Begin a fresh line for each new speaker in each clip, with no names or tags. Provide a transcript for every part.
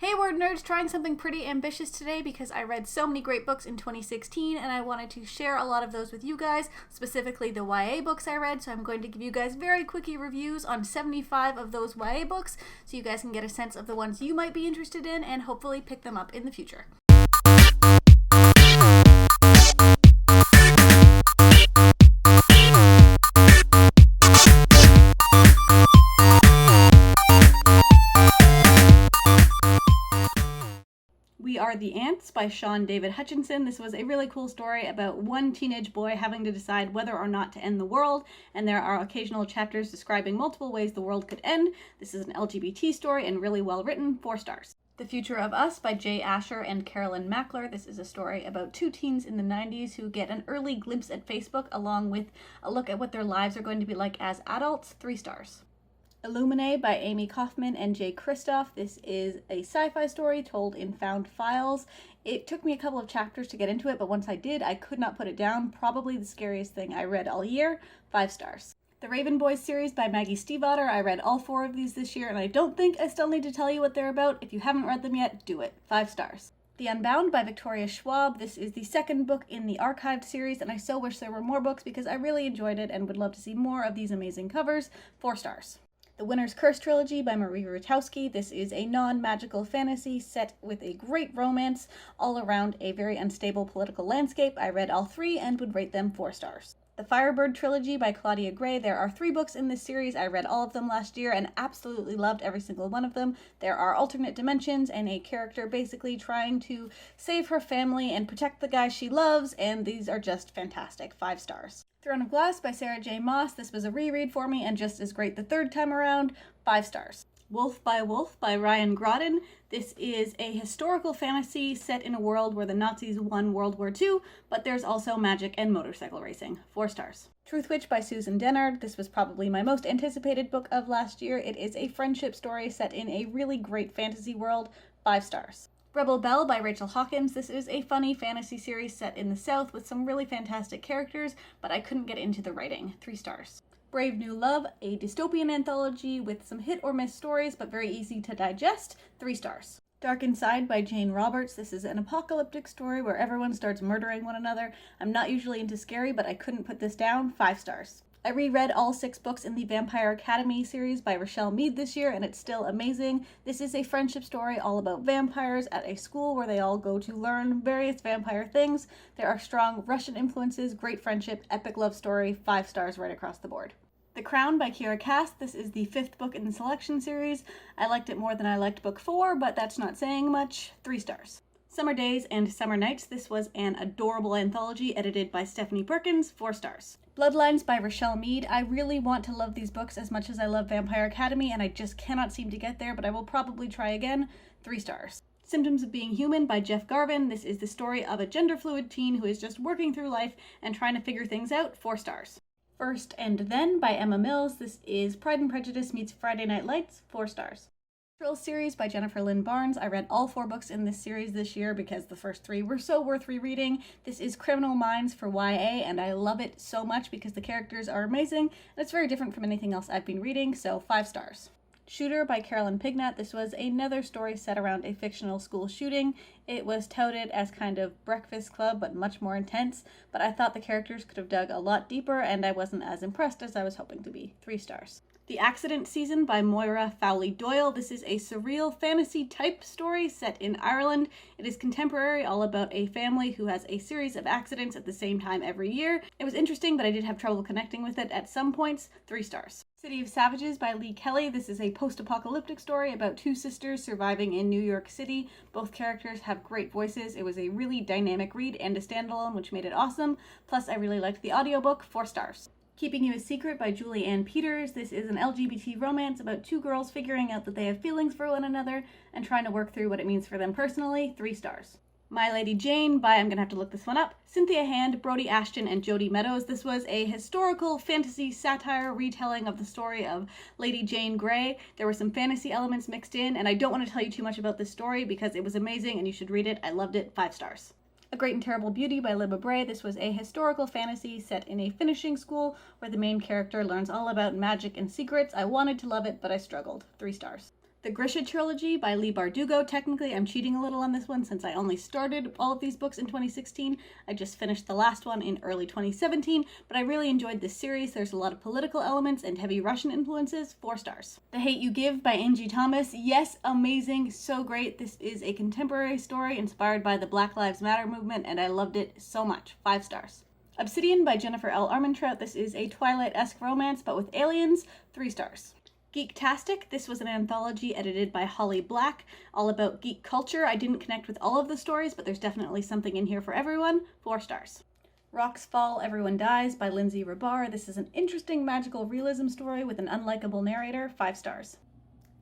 Hey WordNerds, trying something pretty ambitious today because I read so many great books in 2016 and I wanted to share a lot of those with you guys, specifically the YA books I read, so I'm going to give you guys very quickie reviews on 75 of those YA books so you guys can get a sense of the ones you might be interested in and hopefully pick them up in the future. We Are the Ants by Sean David Hutchinson. This was a really cool story about one teenage boy having to decide whether or not to end the world, and there are occasional chapters describing multiple ways the world could end. This is an LGBT story and really well written, 4 stars. The Future of Us by Jay Asher and Carolyn Mackler. This is a story about 2 teens in the 90s who get an early glimpse at Facebook along with a look at what their lives are going to be like as adults, 3 stars. Illuminae by Amy Kaufman and Jay Kristoff. This is a sci-fi story told in found files. It took me a couple of chapters to get into it, but once I did, I could not put it down. Probably the scariest thing I read all year, 5 stars. The Raven Boys series by Maggie Stiefvater. I read all 4 of these this year, and I don't think I still need to tell you what they're about. If you haven't read them yet, do it, 5 stars. The Unbound by Victoria Schwab. This is the 2nd book in the archived series, and I so wish there were more books because I really enjoyed it and would love to see more of these amazing covers, 4 stars. The Winter's Curse trilogy by Marie Rutowski. This is a non-magical fantasy set with a great romance all around a very unstable political landscape. I read all 3 and would rate them 4 stars. The Firebird trilogy by Claudia Gray. There are 3 books in this series. I read all of them last year and absolutely loved every single one of them. There are alternate dimensions and a character basically trying to save her family and protect the guy she loves, and these are just fantastic, 5 stars. Throne of Glass by Sarah J. Maas. This was a reread for me and just as great the 3rd time around, 5 stars. Wolf by Ryan Grodin. This is a historical fantasy set in a world where the Nazis won World War II, but there's also magic and motorcycle racing, 4 stars. Truthwitch by Susan Dennard. This was probably my most anticipated book of last year. It is a friendship story set in a really great fantasy world, 5 stars. Rebel Belle by Rachel Hawkins. This is a funny fantasy series set in the South with some really fantastic characters, but I couldn't get into the writing, 3 stars. Brave New Love, a dystopian anthology with some hit or miss stories, but very easy to digest, 3 stars. Dark Inside by Jane Roberts. This is an apocalyptic story where everyone starts murdering one another. I'm not usually into scary, but I couldn't put this down, 5 stars. I reread all 6 books in the Vampire Academy series by Rochelle Mead this year, and it's still amazing. This is a friendship story all about vampires at a school where they all go to learn various vampire things. There are strong Russian influences, great friendship, epic love story, 5 stars right across the board. The Crown by Kiera Cass. This is the 5th book in the Selection series. I liked it more than I liked book 4, but that's not saying much, 3 stars. Summer Days and Summer Nights. This was an adorable anthology edited by Stephanie Perkins, 4 stars. Bloodlines by Rochelle Mead. I really want to love these books as much as I love Vampire Academy, and I just cannot seem to get there, but I will probably try again, 3 stars. Symptoms of Being Human by Jeff Garvin. This is the story of a gender-fluid teen who is just working through life and trying to figure things out, 4 stars. First and Then by Emma Mills. This is Pride and Prejudice meets Friday Night Lights, 4 stars. Thrill series by Jennifer Lynn Barnes. I read all 4 books in this series this year because the first 3 were so worth rereading. This is Criminal Minds for YA, and I love it so much because the characters are amazing, and it's very different from anything else I've been reading, so 5 stars. Shooter by Carolyn Pignat. This was another story set around a fictional school shooting. It was touted as kind of Breakfast Club, but much more intense, but I thought the characters could have dug a lot deeper, and I wasn't as impressed as I was hoping to be, 3 stars. The Accident Season by Moira Fowley Doyle. This is a surreal fantasy type story set in Ireland. It is contemporary, all about a family who has a series of accidents at the same time every year. It was interesting, but I did have trouble connecting with it at some points, 3 stars. City of Savages by Lee Kellie. This is a post-apocalyptic story about 2 sisters surviving in New York City. Both characters have great voices. It was a really dynamic read and a standalone, which made it awesome. Plus, I really liked the audiobook, 4 stars. Keeping You a Secret by Julie Ann Peters. This is an LGBT romance about 2 girls figuring out that they have feelings for one another and trying to work through what it means for them personally, 3 stars. My Lady Jane by, I'm going to have to look this one up, Cynthia Hand, Brody Ashton, and Jodie Meadows. This was a historical fantasy satire retelling of the story of Lady Jane Grey. There were some fantasy elements mixed in, and I don't want to tell you too much about this story because it was amazing and you should read it. I loved it, 5 stars. A Great and Terrible Beauty by Libba Bray. This was a historical fantasy set in a finishing school where the main character learns all about magic and secrets. I wanted to love it, but I struggled, 3 stars. The Grisha Trilogy by Leigh Bardugo. Technically, I'm cheating a little on this one since I only started all of these books in 2016. I just finished the last one in early 2017, but I really enjoyed this series. There's a lot of political elements and heavy Russian influences. 4 stars. The Hate U Give by Angie Thomas. Yes, amazing, so great. This is a contemporary story inspired by the Black Lives Matter movement, and I loved it so much. 5 stars. Obsidian by Jennifer L. Armentrout. This is a Twilight-esque romance, but with aliens. 3 stars. Geektastic. This was an anthology edited by Holly Black, all about geek culture. I didn't connect with all of the stories, but there's definitely something in here for everyone. 4 stars. Rocks Fall, Everyone Dies by Lindsay Rabar. This is an interesting magical realism story with an unlikable narrator. 5 stars.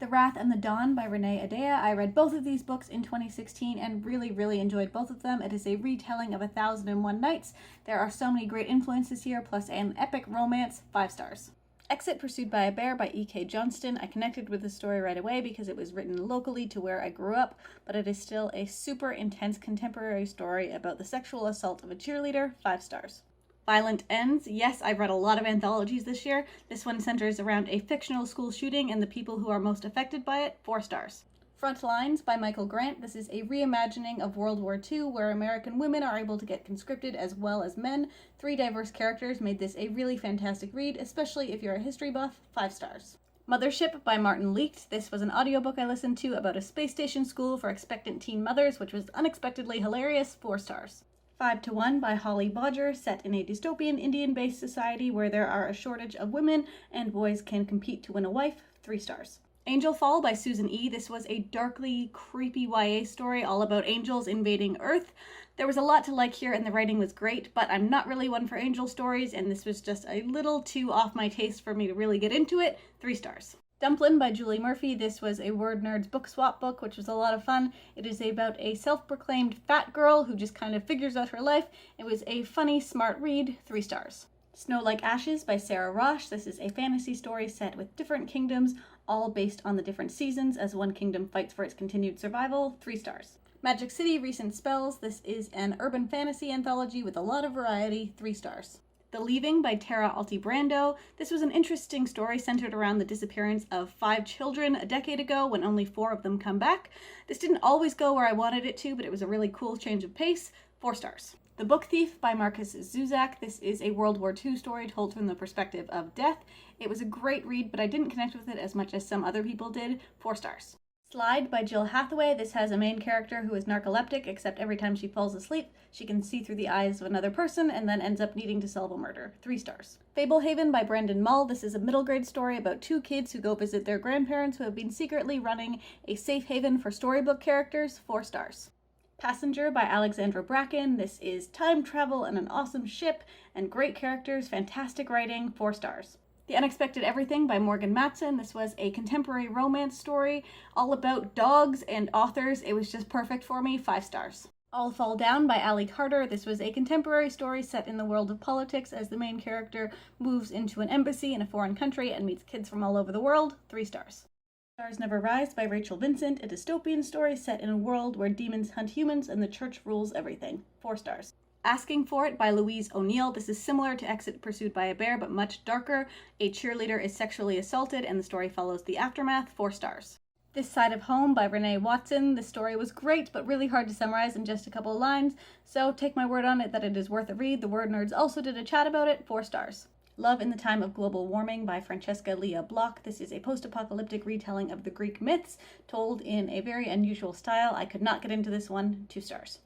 The Wrath and the Dawn by Renee Adea. I read both of these books in 2016 and really enjoyed both of them. It is a retelling of 1001 Nights. There are so many great influences here, plus an epic romance. 5 stars. Exit Pursued by a Bear by E.K. Johnston. I connected with the story right away because it was written locally to where I grew up, but it is still a super intense contemporary story about the sexual assault of a cheerleader. 5 stars. Violent Ends. Yes, I've read a lot of anthologies this year. This one centers around a fictional school shooting and the people who are most affected by it. 4 stars. Front Lines by Michael Grant. This is a reimagining of World War II where American women are able to get conscripted as well as men. 3 diverse characters made this a really fantastic read, especially if you're a history buff. 5 stars. Mothership by Martin Leaked. This was an audiobook I listened to about a space station school for expectant teen mothers, which was unexpectedly hilarious. 4 stars. 5 to 1 by Holly Bodger, set in a dystopian Indian-based society where there are a shortage of women and boys can compete to win a wife. 3 stars. Angel Fall by Susan E. This was a darkly creepy YA story all about angels invading Earth. There was a lot to like here and the writing was great, but I'm not really one for angel stories and this was just a little too off my taste for me to really get into it. 3 stars. Dumplin' by Julie Murphy. This was a WordNerds book swap book, which was a lot of fun. It is about a self-proclaimed fat girl who just kind of figures out her life. It was a funny, smart read. 3 stars. Snow Like Ashes by Sarah Rosh. This is a fantasy story set with different kingdoms, all based on the different seasons as one kingdom fights for its continued survival. 3 stars. Magic City Recent Spells. This is an urban fantasy anthology with a lot of variety. 3 stars. The Leaving by Tara Altibrando. This was an interesting story centered around the disappearance of 5 children a decade ago when only 4 of them come back. This didn't always go where I wanted it to, but it was a really cool change of pace. 4 stars. The Book Thief by Marcus Zuzak. This is a World War II story told from the perspective of death. It was a great read, but I didn't connect with it as much as some other people did. 4 stars. Slide by Jill Hathaway. This has a main character who is narcoleptic, except every time she falls asleep, she can see through the eyes of another person and then ends up needing to solve a murder. 3 stars. Fablehaven by Brendan Mull. This is a middle grade story about 2 kids who go visit their grandparents who have been secretly running a safe haven for storybook characters. 4 stars. Passenger by Alexandra Bracken. This is time travel and an awesome ship and great characters, fantastic writing. 4 stars. The Unexpected Everything by Morgan Matson. This was a contemporary romance story all about dogs and authors. It was just perfect for me. 5 stars. All Fall Down by Allie Carter. This was a contemporary story set in the world of politics as the main character moves into an embassy in a foreign country and meets kids from all over the world. 3 stars. Stars Never Rise by Rachel Vincent, a dystopian story set in a world where demons hunt humans and the church rules everything. 4 stars. Asking for It by Louise O'Neill. This is similar to Exit Pursued by a Bear, but much darker. A cheerleader is sexually assaulted and the story follows the aftermath. 4 stars. This Side of Home by Renee Watson. The story was great, but really hard to summarize in just a couple of lines, so take my word on it that it is worth a read. The WordNerds also did a chat about it. 4 stars. Love in the Time of Global Warming by Francesca Leah Block. This is a post-apocalyptic retelling of the Greek myths, told in a very unusual style. I could not get into this one. 2 stars.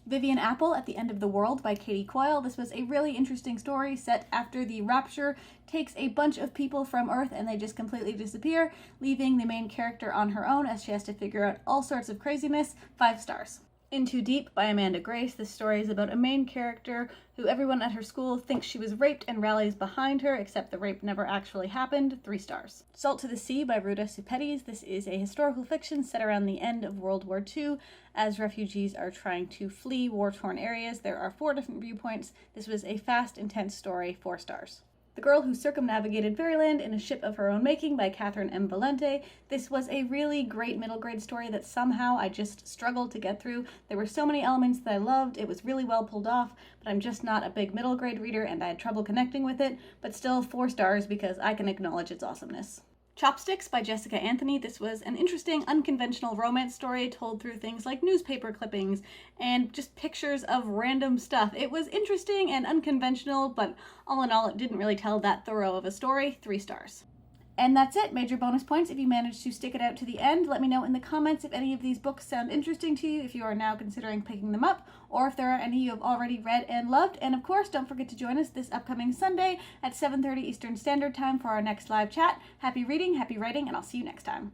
Vivian Apple at the End of the World by Katie Coyle. This was a really interesting story set after the rapture takes a bunch of people from Earth and they just completely disappear, leaving the main character on her own as she has to figure out all sorts of craziness. 5 stars. In Too Deep by Amanda Grace. This story is about a main character who everyone at her school thinks she was raped and rallies behind her, except the rape never actually happened. 3 stars. Salt to the Sea by Ruta Sepetys. This is a historical fiction set around the end of World War II as refugees are trying to flee war-torn areas. There are 4 different viewpoints. This was a fast, intense story. 4 stars. The Girl Who Circumnavigated Fairyland in a Ship of Her Own Making by Catherine M. Valente. This was a really great middle grade story that somehow I just struggled to get through. There were so many elements that I loved. It was really well pulled off, but I'm just not a big middle grade reader and I had trouble connecting with it, but still 4 stars because I can acknowledge its awesomeness. Chopsticks by Jessica Anthony. This was an interesting, unconventional romance story told through things like newspaper clippings and just pictures of random stuff. It was interesting and unconventional, but all in all, it didn't really tell that thorough of a story. 3 stars. And that's it. Major bonus points if you managed to stick it out to the end. Let me know in the comments if any of these books sound interesting to you, if you are now considering picking them up, or if there are any you have already read and loved. And of course, don't forget to join us this upcoming Sunday at 7:30 Eastern Standard Time for our next live chat. Happy reading, happy writing, and I'll see you next time.